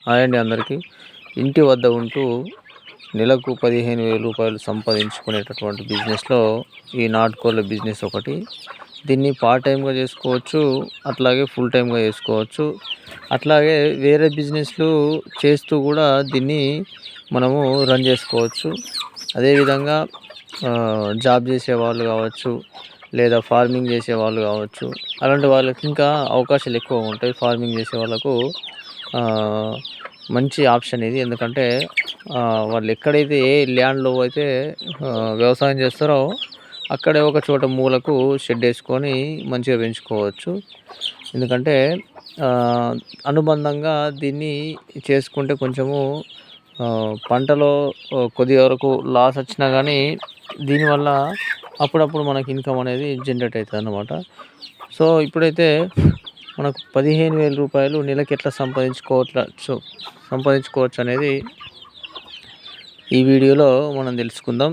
Hi అండి అందరికీ. ఇంటి వద్ద ఉంటూ నెలకు 15,000 రూపాయలు సంపాదించుకునేటటువంటి బిజినెస్‌లో ఈ నాటుకోళ్ల బిజినెస్ ఒకటి. దీన్ని పార్ట్ టైమ్‌గా చేసుకోవచ్చు. అట్లాగే ఫుల్ టైమ్‌గా చేసుకోవచ్చు. అట్లాగే వేరే బిజినెస్‌లు చేస్తూ కూడా దీన్ని మనము రన్ చేసుకోవచ్చు. అదేవిధంగా జాబ్ చేసేవాళ్ళు కావచ్చు, లేదా ఫార్మింగ్ చేసేవాళ్ళు కావచ్చు. అలాంటి వాళ్ళకి ఇంకా అవకాశాలు ఎక్కువ ఉంటాయి. ఫార్మింగ్ చేసే వాళ్ళకు మంచి ఆప్షన్ ఇది. ఎందుకంటే వాళ్ళు ఎక్కడైతే ఏ ల్యాండ్‌లో అయితే వ్యవసాయం చేస్తారో అక్కడే ఒక చోట మూలకు షెడ్ వేసుకొని మంచిగా పెంచుకోవచ్చు. ఎందుకంటే అనుబంధంగా దీన్ని చేసుకుంటే కొంచెము పంటలో కొద్ది వరకు లాస్ వచ్చినా కానీ దీనివల్ల అప్పుడప్పుడు మనకి ఇన్కమ్ అనేది జనరేట్ అవుతుందన్నమాట. సో ఇప్పుడైతే మనకు 15,000 రూపాయలు నెలకి ఎట్లా సంపాదించుకోవచ్చు అనేది ఈ వీడియోలో మనం తెలుసుకుందాం.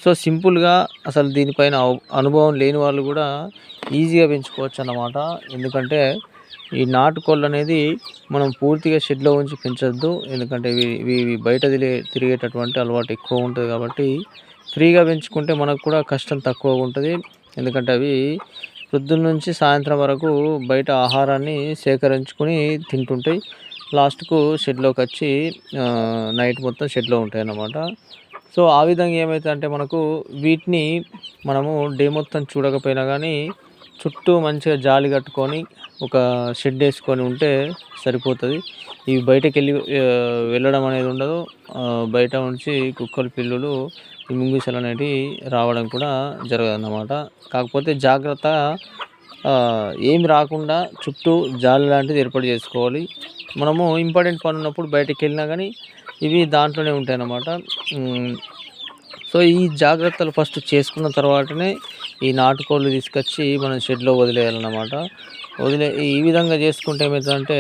సో సింపుల్గా అసలు దీనిపైన అనుభవం లేని వాళ్ళు కూడా ఈజీగా పెంచుకోవచ్చు అన్నమాట. ఎందుకంటే ఈ నాటుకోళ్ళు అనేది మనం పూర్తిగా షెడ్లో ఉంచి పెంచొద్దు. ఎందుకంటే ఇవి బయట తిరిగేటటువంటి అలవాటు ఎక్కువ ఉంటుంది కాబట్టి ఫ్రీగా పెంచుకుంటే మనకు కూడా కష్టం తక్కువగా ఉంటుంది. ఎందుకంటే అవి పొద్దున్న నుంచి సాయంత్రం వరకు బయట ఆహారాన్ని సేకరించుకొని తింటుంటాయి. లాస్ట్కు షెడ్లోకి వచ్చి నైట్ మొత్తం షెడ్లో ఉంటాయి అన్నమాట. సో ఆ విధంగా ఏమవుతుందంటే మనకు వీటిని మనము డే మొత్తం చూడకపోయినా కానీ చుట్టూ మంచిగా జాలి కట్టుకొని ఒక షెడ్ వేసుకొని ఉంటే సరిపోతుంది. ఇవి బయటకు వెళ్ళడం అనేది ఉండదు. బయట నుంచి కుక్కలు, పిల్లులు, ఈ ముంగిసలు అనేటివి రావడం కూడా జరగదన్నమాట. కాకపోతే జాగ్రత్త ఏమి రాకుండా చుట్టూ జాలి లాంటిది ఏర్పాటు చేసుకోవాలి. మనము ఇంపార్టెంట్ పని ఉన్నప్పుడు బయటకు వెళ్ళినా కానీ ఇవి దాంట్లోనే ఉంటాయి అన్నమాట. సో ఈ జాగ్రత్తలు ఫస్ట్ చేసుకున్న తర్వాతనే ఈ నాటుకోళ్ళు తీసుకొచ్చి మనం షెడ్లో వదిలేయాలన్నమాట. ఈ విధంగా చేసుకుంటే ఏమవుతుందంటే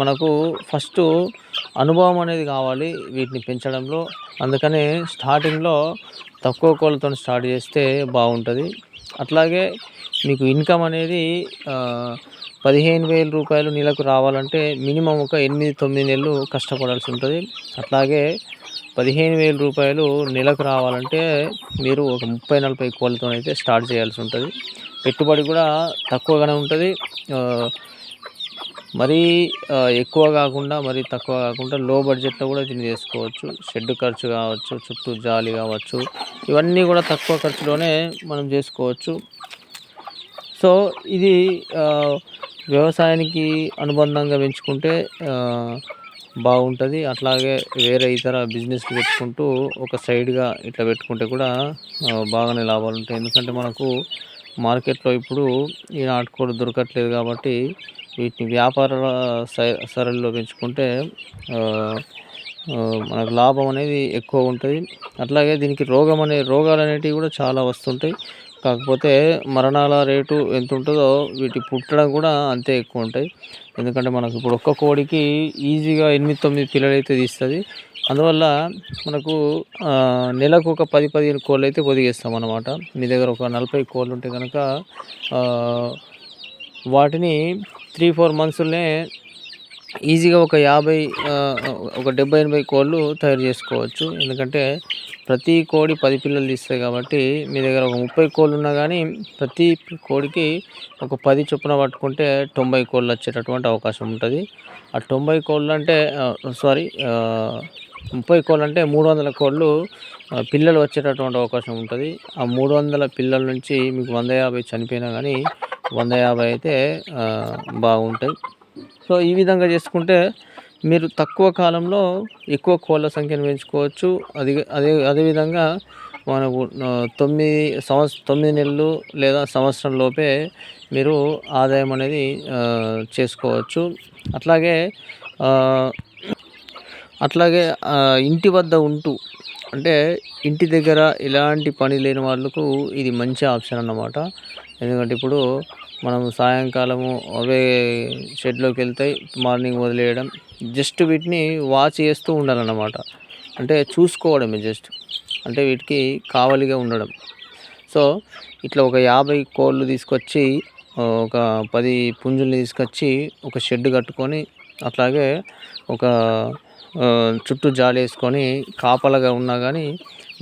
మనకు ఫస్ట్ అనుభవం అనేది కావాలి వీటిని పెంచడంలో. అందుకనే స్టార్టింగ్లో తక్కువ కోళ్ళతో స్టార్ట్ చేస్తే బాగుంటుంది. అట్లాగే మీకు ఇన్కమ్ అనేది 15,000 రూపాయలు నెలకు రావాలంటే మినిమం ఒక 8-9 నెలలు కష్టపడాల్సి ఉంటుంది. అట్లాగే 15,000 రూపాయలు నెలకు రావాలంటే మీరు ఒక 30-40 కోళ్ళతో అయితే స్టార్ట్ చేయాల్సి ఉంటుంది. పెట్టుబడి కూడా తక్కువగానే ఉంటుంది. మరీ ఎక్కువ కాకుండా మరీ తక్కువ కాకుండా లో బడ్జెట్లో కూడా దీన్ని చేసుకోవచ్చు. షెడ్ ఖర్చు కావచ్చు, చుట్టూ జాలి కావచ్చు, ఇవన్నీ కూడా తక్కువ ఖర్చులోనే మనం చేసుకోవచ్చు. సో ఇది వ్యవసాయానికి అనుబంధంగా పెంచుకుంటే బాగుంటుంది. అట్లాగే వేరే ఇతర బిజినెస్లు పెట్టుకుంటూ ఒక సైడ్గా ఇట్లా పెట్టుకుంటే కూడా బాగానే లాభాలు ఉంటాయి. ఎందుకంటే మనకు మార్కెట్లో ఇప్పుడు ఈ నాటుకోళ్ళు దొరకట్లేదు కాబట్టి వీటిని వ్యాపార సరళిలో పెంచుకుంటే మనకు లాభం అనేది ఎక్కువ ఉంటుంది. అట్లాగే దీనికి రోగాలు అనేటివి కూడా చాలా వస్తుంటాయి. కాకపోతే మరణాల రేటు ఎంత ఉంటుందో వీటి పుట్టడం కూడా అంతే ఎక్కువ ఉంటాయి. ఎందుకంటే మనకు ఇప్పుడు ఒక్క కోడికి ఈజీగా 8-9 పిల్లలు అయితే తీస్తుంది. అందువల్ల మనకు నెలకు ఒక 10-15 కోళ్ళు అయితే పొదిగేస్తాం అన్నమాట. మీ దగ్గర ఒక 40 కోళ్ళు ఉంటే కనుక వాటిని 3-4 మంత్స్లోనే ఈజీగా ఒక 70-80 కోళ్ళు తయారు చేసుకోవచ్చు. ఎందుకంటే ప్రతి కోడి 10 పిల్లలు తీస్తాయి కాబట్టి మీ దగ్గర ఒక 30 కోళ్ళు ఉన్నా కానీ ప్రతి కోడికి ఒక 10 చొప్పున పట్టుకుంటే 90 కోళ్ళు వచ్చేటటువంటి అవకాశం ఉంటుంది. ఆ 90 కోళ్ళు అంటే 30 కోళ్ళు అంటే 300 కోళ్ళు పిల్లలు వచ్చేటటువంటి అవకాశం ఉంటుంది. ఆ 300 పిల్లల నుంచి మీకు 150 చనిపోయినా కానీ 150 అయితే బాగుంటాయి. సో ఈ విధంగా చేసుకుంటే మీరు తక్కువ కాలంలో ఎక్కువ కోళ్ళ సంఖ్యను పెంచుకోవచ్చు. అదేవిధంగా మనకు 9 నెలలు లేదా సంవత్సరం లోపే మీరు ఆదాయం అనేది చేసుకోవచ్చు. అట్లాగే ఇంటి వద్ద ఉంటూ అంటే ఇంటి దగ్గర ఎలాంటి పని లేని వాళ్ళకు ఇది మంచి ఆప్షన్ అన్నమాట. ఎందుకంటే ఇప్పుడు మనం సాయంకాలము అవే షెడ్లోకి వెళ్తాయి, మార్నింగ్ వదిలేయడం, జస్ట్ వీటిని వాచ్ చేస్తూ ఉండాలన్నమాట. అంటే చూసుకోవడమే జస్ట్, అంటే వీటికి కావలిగా ఉండడం. సో ఇట్లా ఒక 50 కోళ్ళు తీసుకొచ్చి ఒక 10 పుంజుల్ని తీసుకొచ్చి ఒక షెడ్ కట్టుకొని అట్లాగే ఒక చుట్టూ జాలేసుకొని కాపలాగా ఉన్నా కానీ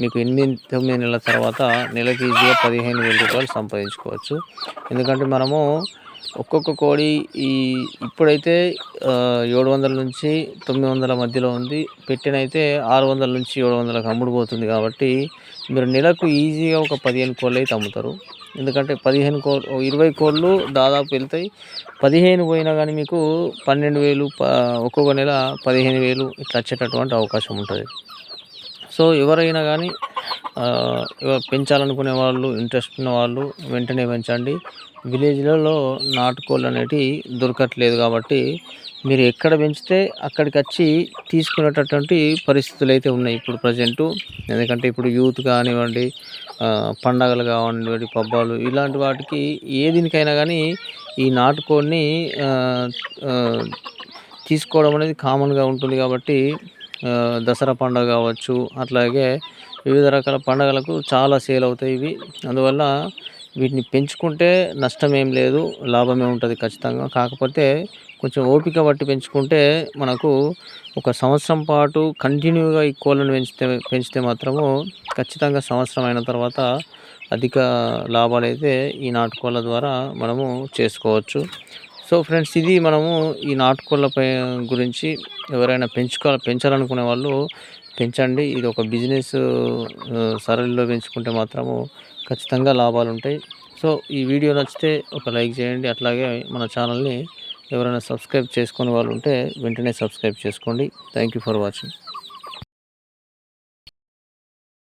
మీకు 8-9 నెలల తర్వాత నెలకి ఈజీగా 15,000 రూపాయలు సంపాదించుకోవచ్చు. ఎందుకంటే మనము ఒక్కొక్క కోడి ఇప్పుడైతే 700-900 మధ్యలో ఉంది. పెట్టెనైతే 600-700కి అమ్ముడుపోతుంది కాబట్టి మీరు నెలకు ఈజీగా ఒక 15 కోళ్ళైతే అమ్ముతారు. ఎందుకంటే 20 కోళ్ళు దాదాపు వెళ్తాయి. 15 పోయినా కానీ మీకు 12,000 ఒక్కొక్క నెల 15,000 ఇట్లా వచ్చేటటువంటి అవకాశం ఉంటుంది. సో ఎవరైనా కానీ పెంచాలనుకునే వాళ్ళు, ఇంట్రెస్ట్ ఉన్న వాళ్ళు వెంటనే పెంచండి. విలేజ్లలో నాటుకోళ్ళు అనేటివి దొరకట్లేదు కాబట్టి మీరు ఎక్కడ పెంచితే అక్కడికి వచ్చి తీసుకునేటటువంటి పరిస్థితులు అయితే ఉన్నాయి ఇప్పుడు ప్రజెంటు. ఎందుకంటే ఇప్పుడు యూత్ కానివ్వండి, పండగలు కానివ్వండి, పబ్బాలు ఇలాంటి వాటికి దీనికైనా కానీ ఈ నాటుకోడిని తీసుకోవడం అనేది కామన్గా ఉంటుంది కాబట్టి దసరా పండుగ కావచ్చు, అట్లాగే వివిధ రకాల పండుగలకు చాలా సేల్ అవుతాయి ఇవి. అందువల్ల వీటిని పెంచుకుంటే నష్టం ఏం లేదు, లాభమే ఉంటుంది ఖచ్చితంగా. కాకపోతే కొంచెం ఓపిక పట్టి పెంచుకుంటే మనకు ఒక సంవత్సరం పాటు కంటిన్యూగా ఈ కోళ్ళను పెంచితే మాత్రము ఖచ్చితంగా సంవత్సరం అయిన తర్వాత అధిక లాభాలైతే ఈ నాటుకోళ్ళ ద్వారా మనము చేసుకోవచ్చు. సో ఫ్రెండ్స్, ఇది మనము ఈ నాటుకోళ్ళపై గురించి ఎవరైనా పెంచాలనుకునే వాళ్ళు పెంచండి. ఇది ఒక బిజినెస్ సరళిలో పెంచుకుంటే మాత్రము ఖచ్చితంగా లాభాలు ఉంటాయి. సో ఈ వీడియో నచ్చితే ఒక లైక్ చేయండి. అట్లాగే మన ఛానల్ని ఎవరైనా సబ్స్క్రైబ్ చేసుకునే వాళ్ళు ఉంటే వెంటనే సబ్స్క్రైబ్ చేసుకోండి. Thank you for watching.